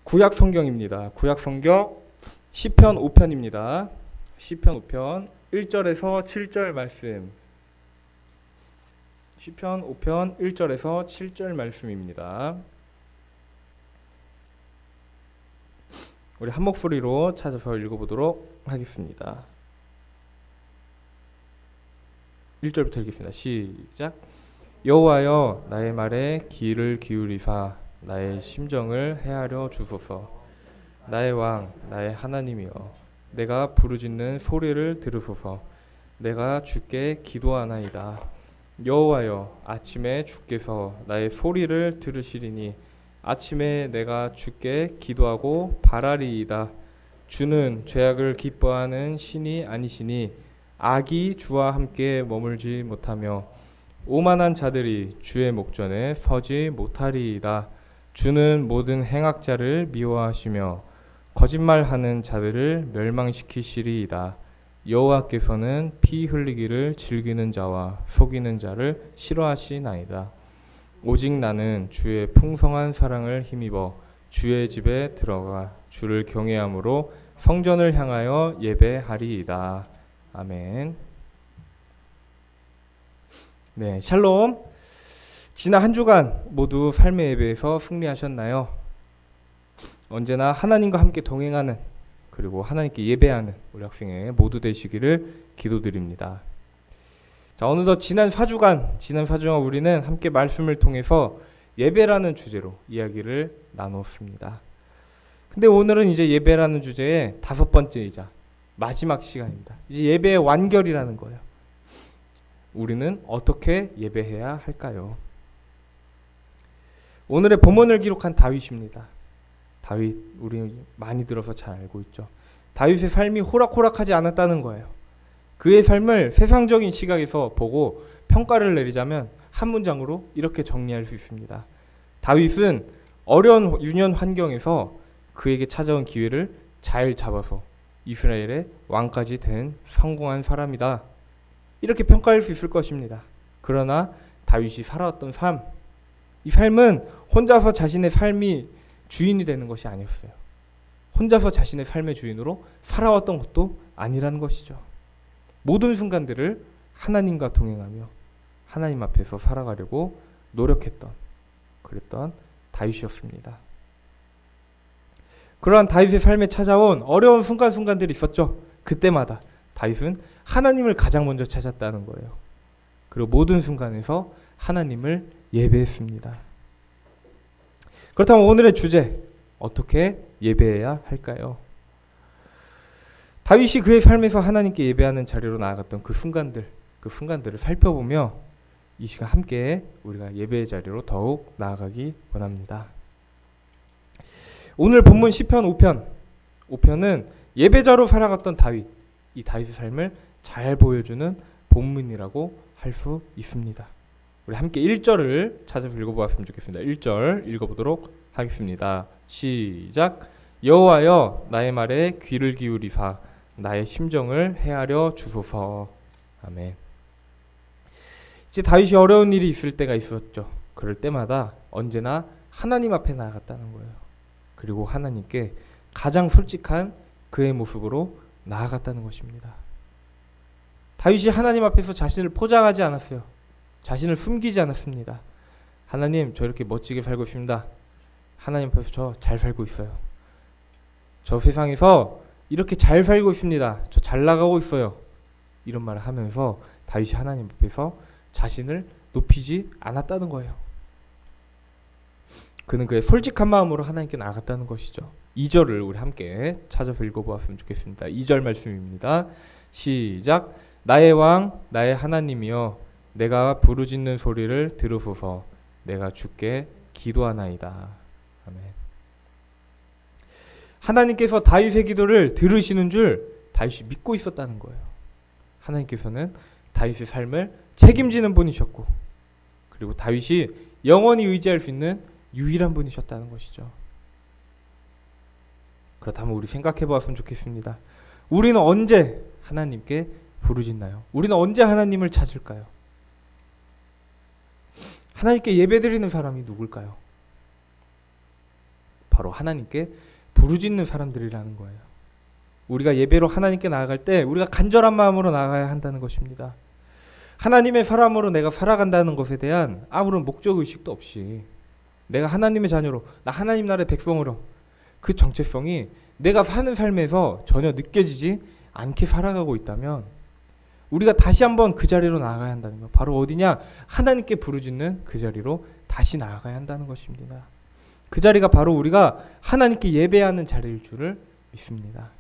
구약 성경입니다. 구약 성경 시편 5편입니다. 시편 5편 1절에서 7절 말씀. 시편 5편 1절에서 7절 말씀입니다. 우리 한 목소리로 찾아서 읽어보도록 하겠습니다. 1절부터 읽겠습니다. 시작. 여호와여, 나의 말에 귀를 기울이사 나의 심정을 헤아려 주소서. 나의 왕, 나의 하나님이여, 내가 부르짖는 소리를 들으소서. 내가 주께 기도하나이다. 여호와여, 아침에 주께서 나의 소리를 들으시리니 아침에 내가 주께 기도하고 바라리이다. 주는 죄악을 기뻐하는 신이 아니시니 악이 주와 함께 머물지 못하며 오만한 자들이 주의 목전에 서지 못하리이다. 주는 모든 행악자를 미워하시며 거짓말하는 자들을 멸망시키시리이다. 여호와께서는 피 흘리기를 즐기는 자와 속이는 자를 싫어하시나이다. 오직 나는 주의 풍성한 사랑을 힘입어 주의 집에 들어가 주를 경외함으로 성전을 향하여 예배하리이다. 아멘. 네, 샬롬. 지난 한 주간 모두 삶의 예배에서 승리하셨나요? 언제나 하나님과 함께 동행하는, 그리고 하나님께 예배하는 우리 학생의 모두 되시기를 기도드립니다. 자, 어느덧 지난 4주간 우리는 함께 말씀을 통해서 예배라는 주제로 이야기를 나눴습니다. 근데 오늘은 이제 예배라는 주제의 5번째이자 마지막 시간입니다. 이제 예배의 완결이라는 거예요. 우리는 어떻게 예배해야 할까요? 오늘의 본문을 기록한 다윗입니다. 다윗, 우리 많이 들어서 잘 알고 있죠. 다윗의 삶이 호락호락하지 않았다는 거예요. 그의 삶을 세상적인 시각에서 보고 평가를 내리자면 한 문장으로 이렇게 정리할 수 있습니다. 다윗은 어려운 유년 환경에서 그에게 찾아온 기회를 잘 잡아서 이스라엘의 왕까지 된 성공한 사람이다. 이렇게 평가할 수 있을 것입니다. 그러나 다윗이 살아왔던 삶, 이 삶은 혼자서 자신의 삶이 주인이 되는 것이 아니었어요. 혼자서 자신의 삶의 주인으로 살아왔던 것도 아니라는 것이죠. 모든 순간들을 하나님과 동행하며 하나님 앞에서 살아가려고 그랬던 다윗이었습니다. 그러한 다윗의 삶에 찾아온 어려운 순간들이 있었죠. 그때마다 다윗은 하나님을 가장 먼저 찾았다는 거예요. 그리고 모든 순간에서 하나님을 예배했습니다. 그렇다면 오늘의 주제, 어떻게 예배해야 할까요? 다윗이 그의 삶에서 하나님께 예배하는 자리로 나아갔던 그 순간들을 살펴보며 이 시간 함께 우리가 예배의 자리로 더욱 나아가기 원합니다. 오늘 본문 시편 5편은 예배자로 살아갔던 다윗, 이 다윗의 삶을 잘 보여주는 본문이라고 할 수 있습니다. 우리 함께 1절을 찾아서 읽어보았으면 좋겠습니다. 1절 읽어보도록 하겠습니다. 시작. 여호와여, 나의 말에 귀를 기울이사 나의 심정을 헤아려 주소서. 아멘. 이제 다윗이 어려운 일이 있을 때가 있었죠. 그럴 때마다 언제나 하나님 앞에 나아갔다는 거예요. 그리고 하나님께 가장 솔직한 그의 모습으로 나아갔다는 것입니다. 다윗이 하나님 앞에서 자신을 포장하지 않았어요. 자신을 숨기지 않았습니다. 하나님, 저 이렇게 멋지게 살고 있습니다. 하나님 앞에서 저 잘 살고 있어요. 저 세상에서 이렇게 잘 살고 있습니다. 저 잘 나가고 있어요. 이런 말을 하면서 다윗이 하나님 앞에서 자신을 높이지 않았다는 거예요. 그는 그의 솔직한 마음으로 하나님께 나아갔다는 것이죠. 2절을 우리 함께 찾아서 읽어보았으면 좋겠습니다. 2절 말씀입니다. 시작. 나의 왕, 나의 하나님이여, 내가 부르짖는 소리를 들으소서. 내가 주께 기도하나이다. 아멘. 하나님께서 다윗의 기도를 들으시는 줄 다윗이 믿고 있었다는 거예요. 하나님께서는 다윗의 삶을 책임지는 분이셨고, 그리고 다윗이 영원히 의지할 수 있는 유일한 분이셨다는 것이죠. 그렇다면 우리 생각해 보았으면 좋겠습니다. 우리는 언제 하나님께 부르짖나요? 우리는 언제 하나님을 찾을까요? 하나님께 예배드리는 사람이 누굴까요? 바로 하나님께 부르짖는 사람들이라는 거예요. 우리가 예배로 하나님께 나아갈 때 우리가 간절한 마음으로 나아가야 한다는 것입니다. 하나님의 사람으로 내가 살아간다는 것에 대한 아무런 목적의식도 없이 내가 하나님의 자녀로, 나 하나님 나라의 백성으로 그 정체성이 내가 사는 삶에서 전혀 느껴지지 않게 살아가고 있다면 우리가 다시 한번 그 자리로 나아가야 한다는 거. 바로 어디냐? 하나님께 부르짖는 그 자리로 다시 나아가야 한다는 것입니다. 그 자리가 바로 우리가 하나님께 예배하는 자리일 줄을 믿습니다.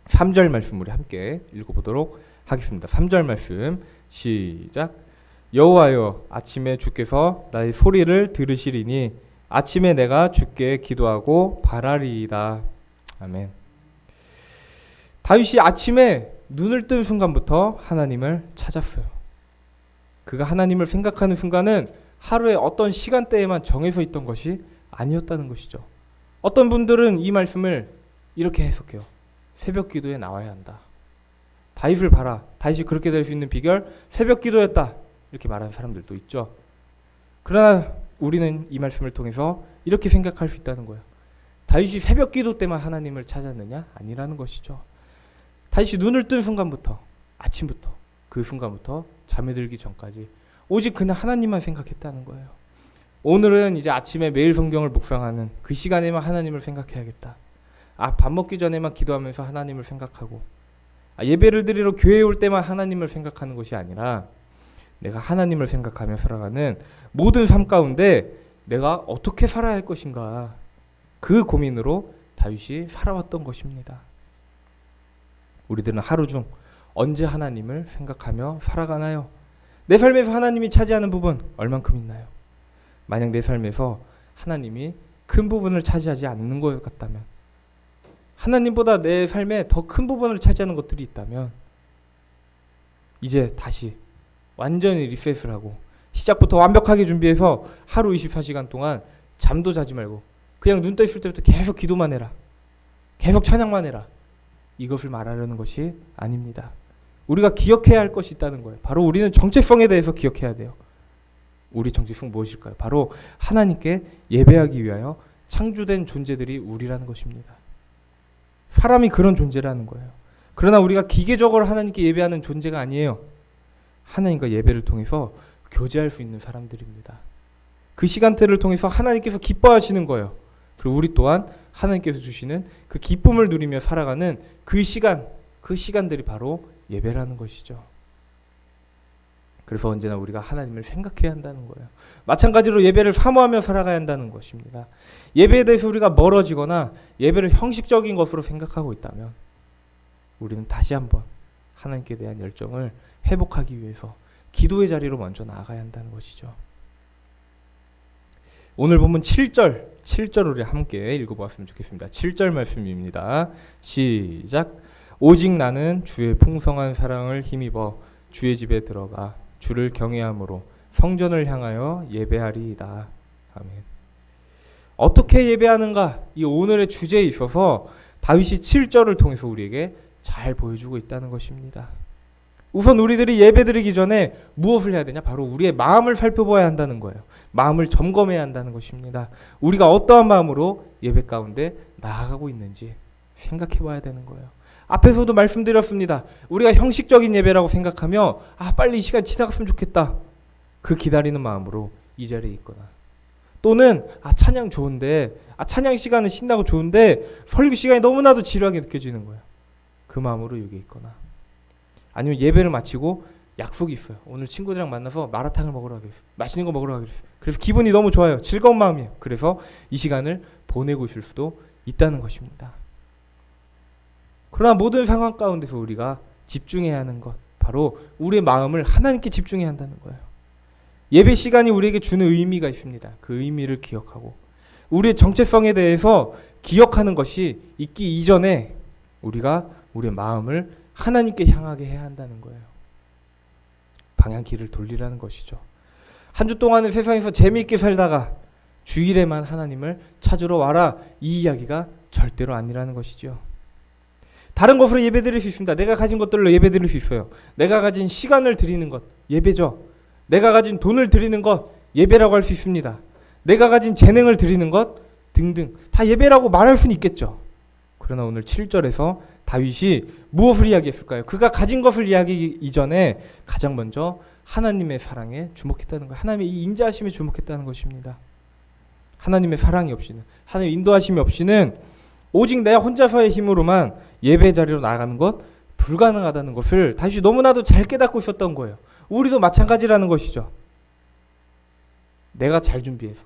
3절 말씀 우리 함께 읽어보도록 하겠습니다. 3절 말씀 시작. 여호와여, 아침에 주께서 나의 소리를 들으시리니 아침에 내가 주께 기도하고 바라리이다. 아멘. 다윗이 아침에 눈을 뜬 순간부터 하나님을 찾았어요. 그가 하나님을 생각하는 순간은 하루의 어떤 시간대에만 정해서 있던 것이 아니었다는 것이죠. 어떤 분들은 이 말씀을 이렇게 해석해요. 새벽 기도에 나와야 한다. 다윗을 봐라. 다윗이 그렇게 될 수 있는 비결 새벽 기도였다. 이렇게 말하는 사람들도 있죠. 그러나 우리는 이 말씀을 통해서 이렇게 생각할 수 있다는 거예요. 다윗이 새벽 기도 때만 하나님을 찾았느냐? 아니라는 것이죠. 다윗이 눈을 뜬 순간부터, 아침부터, 그 순간부터 잠에 들기 전까지 오직 그냥 하나님만 생각했다는 거예요. 오늘은 이제 아침에 매일 성경을 묵상하는 그 시간에만 하나님을 생각해야겠다. 밥 먹기 전에만 기도하면서 하나님을 생각하고, 예배를 드리러 교회에 올 때만 하나님을 생각하는 것이 아니라 내가 하나님을 생각하며 살아가는 모든 삶 가운데 내가 어떻게 살아야 할 것인가, 그 고민으로 다윗이 살아왔던 것입니다. 우리들은 하루 중 언제 하나님을 생각하며 살아가나요? 내 삶에서 하나님이 차지하는 부분 얼만큼 있나요? 만약 내 삶에서 하나님이 큰 부분을 차지하지 않는 것 같다면, 하나님보다 내 삶에 더 큰 부분을 차지하는 것들이 있다면 이제 다시 완전히 리셋을 하고 시작부터 완벽하게 준비해서 하루 24시간 동안 잠도 자지 말고 그냥 눈 떠 있을 때부터 계속 기도만 해라. 계속 찬양만 해라. 이것을 말하려는 것이 아닙니다. 우리가 기억해야 할 것이 있다는 거예요. 바로 우리는 정체성에 대해서 기억해야 돼요. 우리 정체성 무엇일까요? 바로 하나님께 예배하기 위하여 창조된 존재들이 우리라는 것입니다. 사람이 그런 존재라는 거예요. 그러나 우리가 기계적으로 하나님께 예배하는 존재가 아니에요. 하나님과 예배를 통해서 교제할 수 있는 사람들입니다. 그 시간대를 통해서 하나님께서 기뻐하시는 거예요. 그리고 우리 또한 하나님께서 주시는 그 기쁨을 누리며 살아가는 그 시간들이 바로 예배라는 것이죠. 그래서 언제나 우리가 하나님을 생각해야 한다는 거예요. 마찬가지로 예배를 사모하며 살아가야 한다는 것입니다. 예배에 대해서 우리가 멀어지거나 예배를 형식적인 것으로 생각하고 있다면 우리는 다시 한번 하나님께 대한 열정을 회복하기 위해서 기도의 자리로 먼저 나아가야 한다는 것이죠. 오늘 본문 7절 우리 함께 읽어보았으면 좋겠습니다. 7절 말씀입니다. 시작. 오직 나는 주의 풍성한 사랑을 힘입어 주의 집에 들어가 주를 경외함으로 성전을 향하여 예배하리이다. 아멘. 어떻게 예배하는가? 이 오늘의 주제에 있어서 다윗이 7절을 통해서 우리에게 잘 보여주고 있다는 것입니다. 우선 우리들이 예배드리기 전에 무엇을 해야 되냐? 바로 우리의 마음을 살펴봐야 한다는 거예요. 마음을 점검해야 한다는 것입니다. 우리가 어떠한 마음으로 예배 가운데 나아가고 있는지 생각해 봐야 되는 거예요. 앞에서도 말씀드렸습니다. 우리가 형식적인 예배라고 생각하며 빨리 이 시간 지나갔으면 좋겠다. 그 기다리는 마음으로 이 자리에 있거나, 또는 찬양 좋은데 찬양 시간은 신나고 좋은데 설교 시간이 너무나도 지루하게 느껴지는 거예요. 그 마음으로 여기 있거나, 아니면 예배를 마치고 약속이 있어요. 오늘 친구들이랑 만나서 마라탕을 먹으러 가기로 했어요. 맛있는 거 먹으러 가기로 했어요. 그래서 기분이 너무 좋아요. 즐거운 마음이에요. 그래서 이 시간을 보내고 있을 수도 있다는 것입니다. 그러나 모든 상황 가운데서 우리가 집중해야 하는 것, 바로 우리의 마음을 하나님께 집중해야 한다는 거예요. 예배 시간이 우리에게 주는 의미가 있습니다. 그 의미를 기억하고 우리의 정체성에 대해서 기억하는 것이 있기 이전에 우리가 우리의 마음을 하나님께 향하게 해야 한다는 거예요. 방향키를 돌리라는 것이죠. 한 주 동안은 세상에서 재미있게 살다가 주일에만 하나님을 찾으러 와라, 이 이야기가 절대로 아니라는 것이죠. 다른 것으로 예배드릴 수 있습니다. 내가 가진 것들로 예배드릴 수 있어요. 내가 가진 시간을 드리는 것, 예배죠. 내가 가진 돈을 드리는 것, 예배라고 할 수 있습니다. 내가 가진 재능을 드리는 것, 등등 다 예배라고 말할 수는 있겠죠. 그러나 오늘 7절에서 다윗이 무엇을 이야기했을까요? 그가 가진 것을 이야기하기 이전에 가장 먼저 하나님의 사랑에 주목했다는 거예요. 하나님의 이 인자하심에 주목했다는 것입니다. 하나님의 사랑이 없이는, 하나님의 인도하심이 없이는 오직 내 혼자서의 힘으로만 예배 자리로 나아가는 것 불가능하다는 것을 다윗이 너무나도 잘 깨닫고 있었던 거예요. 우리도 마찬가지라는 것이죠. 내가 잘 준비해서,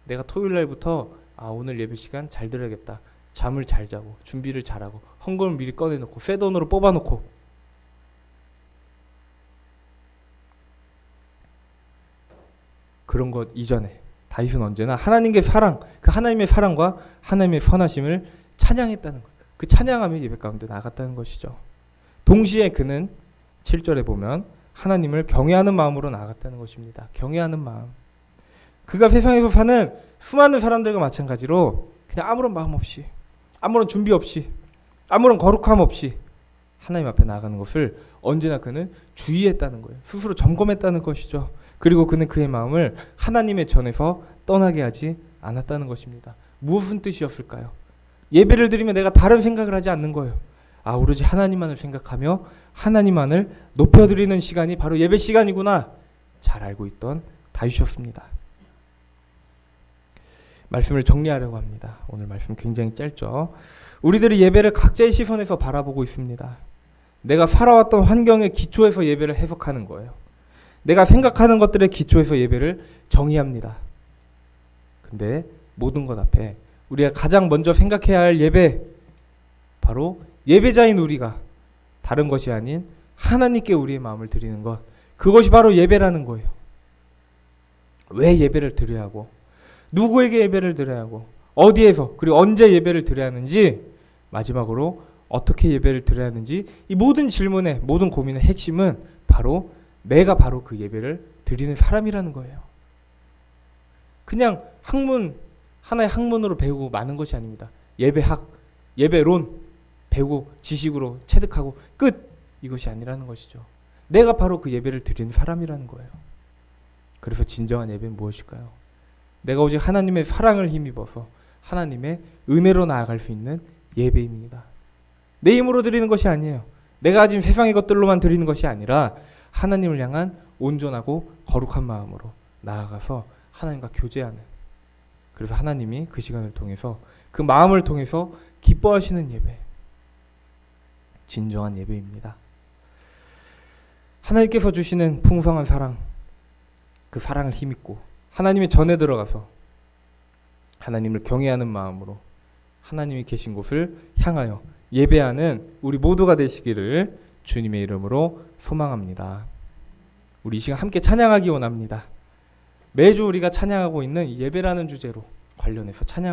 내가 토요일 날부터 오늘 예배 시간 잘 들어야겠다, 잠을 잘 자고 준비를 잘하고 헌금을 미리 꺼내놓고 새 돈으로 뽑아놓고, 그런 것 이전에 다윗은 언제나 하나님의 사랑, 그 하나님의 사랑과 하나님의 선하심을 찬양했다는 것, 그 찬양하며 예배 가운데 나갔다는 것이죠. 동시에 그는 7절에 보면 하나님을 경외하는 마음으로 나갔다는 것입니다. 경외하는 마음. 그가 세상에서 사는 수많은 사람들과 마찬가지로 그냥 아무런 마음 없이, 아무런 준비 없이, 아무런 거룩함 없이 하나님 앞에 나가는 것을 언제나 그는 주의했다는 거예요. 스스로 점검했다는 것이죠. 그리고 그는 그의 마음을 하나님의 전에서 떠나게 하지 않았다는 것입니다. 무슨 뜻이었을까요? 예배를 드리면 내가 다른 생각을 하지 않는 거예요. 오로지 하나님만을 생각하며 하나님만을 높여드리는 시간이 바로 예배 시간이구나, 잘 알고 있던 다윗이었습니다. 말씀을 정리하려고 합니다. 오늘 말씀 굉장히 짧죠. 우리들이 예배를 각자의 시선에서 바라보고 있습니다. 내가 살아왔던 환경의 기초에서 예배를 해석하는 거예요. 내가 생각하는 것들의 기초에서 예배를 정의합니다. 근데 모든 것 앞에 우리가 가장 먼저 생각해야 할 예배, 바로 예배자인 우리가 다른 것이 아닌 하나님께 우리의 마음을 드리는 것, 그것이 바로 예배라는 거예요. 왜 예배를 드려야 하고, 누구에게 예배를 드려야 하고, 어디에서, 그리고 언제 예배를 드려야 하는지, 마지막으로 어떻게 예배를 드려야 하는지, 이 모든 질문의, 모든 고민의 핵심은 바로 내가 바로 그 예배를 드리는 사람이라는 거예요. 그냥 학문, 하나의 학문으로 배우고 마는 것이 아닙니다. 예배학, 예배론 배우고 지식으로 체득하고 끝, 이것이 아니라는 것이죠. 내가 바로 그 예배를 드리는 사람이라는 거예요. 그래서 진정한 예배는 무엇일까요? 내가 오직 하나님의 사랑을 힘입어서 하나님의 은혜로 나아갈 수 있는 예배입니다. 내 힘으로 드리는 것이 아니에요. 내가 가진 세상의 것들로만 드리는 것이 아니라 하나님을 향한 온전하고 거룩한 마음으로 나아가서 하나님과 교제하는, 그래서 하나님이 그 시간을 통해서, 그 마음을 통해서 기뻐하시는 예배, 진정한 예배입니다. 하나님께서 주시는 풍성한 사랑, 그 사랑을 힘입고 하나님의 전에 들어가서 하나님을 경외하는 마음으로 하나님이 계신 곳을 향하여 예배하는 우리 모두가 되시기를 주님의 이름으로 소망합니다. 우리 이 시간 함께 찬양하기 원합니다. 매주 우리가 찬양하고 있는 예배라는 주제로 관련해서 찬양